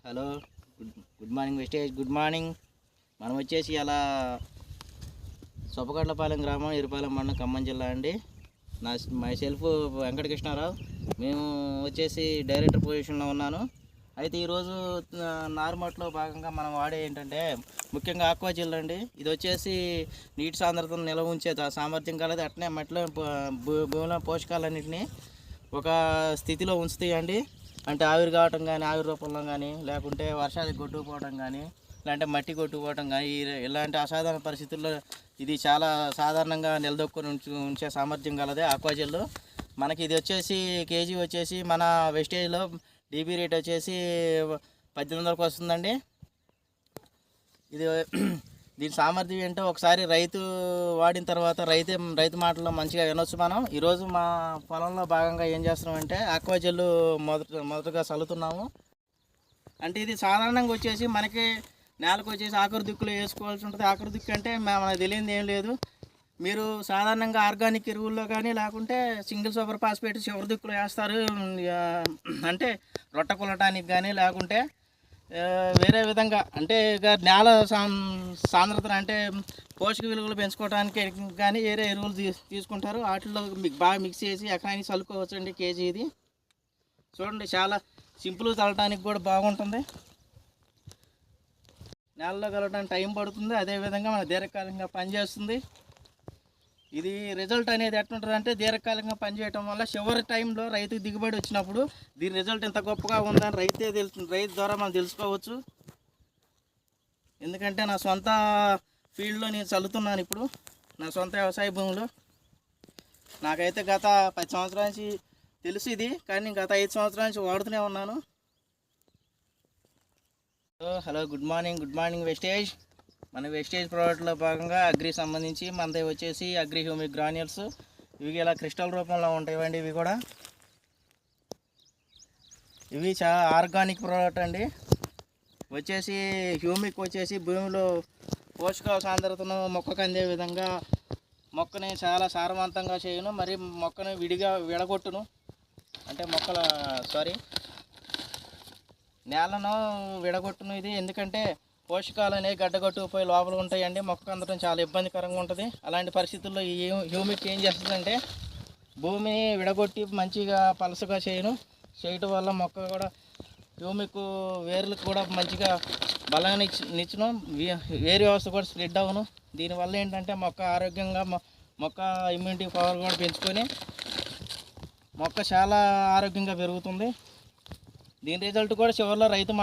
Hello, good morning Vestige. Good morning. మనం వచ్చేసి అలా సొప్పగడ్లపాలెం గ్రామం, ఇరుపాలెం మండలం, ఖమ్మం జిల్లా అండి. My self Venkatakrishna Rao. మేము వచ్చేసి డైరెక్టర్ పొజిషన్లో ఉన్నాను. అయితే ఈరోజు నారుమట్లో భాగంగా మనం వాడే ఏంటంటే ముఖ్యంగా ఆక్వాజిల్ అండి. ఇది వచ్చేసి నీటి సాంద్రతను నిల్వ ఉంచే సామర్థ్యం కలది. అట్నే మట్టిలో భూమిలో పోషకాలన్నింటినీ ఒక స్థితిలో ఉంచుతాయండి. అంటే ఆవిరి కావటం కానీ, ఆవిరి రూపంలో కానీ, లేకుంటే వర్షానికి కొట్టుకుపోవడం కానీ, లేదంటే మట్టి కొట్టుకుపోవడం కానీ, ఇలాంటి అసాధారణ పరిస్థితుల్లో ఇది చాలా సాధారణంగా నిలదొక్కుని ఉంచే సామర్థ్యం కలదే ఆక్వాజెల్. మనకి ఇది వచ్చేసి కేజీ వచ్చేసి మన వెస్టేజ్లో డీబీ రేట్ వచ్చేసి 1800కు వస్తుందండి. ఇది దీని సామర్థ్యం ఏంటో ఒకసారి రైతు వాడిన తర్వాత రైతు మాటల్లో మంచిగా వినొచ్చు. మనం ఈరోజు మా పొలంలో భాగంగా ఏం చేస్తున్నామంటే ఆక్వాజెల్ మొదటగా చల్లుతున్నాము. అంటే ఇది సాధారణంగా వచ్చేసి మనకి నేలకు వచ్చేసి ఆఖరి దిక్కులో వేసుకోవాల్సి ఉంటుంది. ఆఖరి దిక్కు అంటే మనకు తెలియదు ఏం లేదు. మీరు సాధారణంగా ఆర్గానిక్ ఎరువుల్లో కానీ లేకుంటే సింగిల్ సూపర్ ఫాస్ఫేట్ చివరి దిక్కులో వేస్తారు. అంటే రొట్ట కొలటానికి కానీ లేకుంటే వేరే విధంగా అంటే నేల సాంద్రతను అంటే పోషక విలువలు పెంచుకోవడానికి కానీ వేరే ఎరువులు తీసుకుంటారు. వాటిల్లో బాగా మిక్స్ చేసి ఎకరానికి చల్లుకోవచ్చు అండి. కేజీ ఇది చూడండి, చాలా సింపుల్, చల్లటానికి కూడా బాగుంటుంది. నేలలో కలవడానికి టైం పడుతుంది, అదేవిధంగా మన దీర్ఘకాలికంగా పనిచేస్తుంది. ఇది రిజల్ట్ అనేది ఎట్లుంటుంది అంటే దీర్ఘకాలికంగా పనిచేయటం వల్ల చివరి టైంలో రైతుకు దిగుబడి వచ్చినప్పుడు దీని రిజల్ట్ ఎంత గొప్పగా ఉందని రైతు ద్వారా మనం తెలుసుకోవచ్చు. ఎందుకంటే నా సొంత ఫీల్డ్లో నేను చల్లుతున్నాను ఇప్పుడు, నా సొంత వ్యవసాయ భూమిలో. నాకైతే గత 10 సంవత్సరాల నుంచి తెలుసు ఇది, కానీ గత 5 సంవత్సరాల నుంచి వాడుతూనే ఉన్నాను. Hello, good morning Vestige. మన వెస్టేజ్ ప్రోడక్ట్లో భాగంగా అగ్రి సంబంధించి మనది వచ్చేసి అగ్రి హ్యూమిక్ గ్రాన్యూల్స్. ఇవి ఇలా క్రిస్టల్ రూపంలో ఉంటాయండి. ఇవి కూడా ఇవి చాలా ఆర్గానిక్ ప్రోడక్ట్ అండి. వచ్చేసి హ్యూమిక్ వచ్చేసి భూమిలో పోషక సాంద్రతను మొక్కకు అందే విధంగా మొక్కని చాలా సారవంతంగా చేయను, మరి మొక్కని విడిగా విడగొట్టును. అంటే నేలను విడగొట్టును ఇది. ఎందుకంటే పోషకాలు అనేవి గడ్డగొట్టుకుపోయి లోపల ఉంటాయండి. మొక్క అందడం చాలా ఇబ్బందికరంగా ఉంటుంది. అలాంటి పరిస్థితుల్లో ఈ హ్యూమిక్ ఏం చేస్తుందంటే భూమిని విడగొట్టి మంచిగా పలసగా చేయటం వల్ల మొక్క కూడా హ్యూమిక్ వేర్లకు కూడా మంచిగా బలంగా నిచ్చును, వేరు వ్యవస్థ కూడా స్ప్రెడ్ అవును. దీనివల్ల ఏంటంటే మొక్క ఆరోగ్యంగా మొక్క ఇమ్యూనిటీ పవర్ కూడా పెంచుకొని మొక్క చాలా ఆరోగ్యంగా పెరుగుతుంది. దీని రిజల్ట్ కూడా చివరిలో రైతు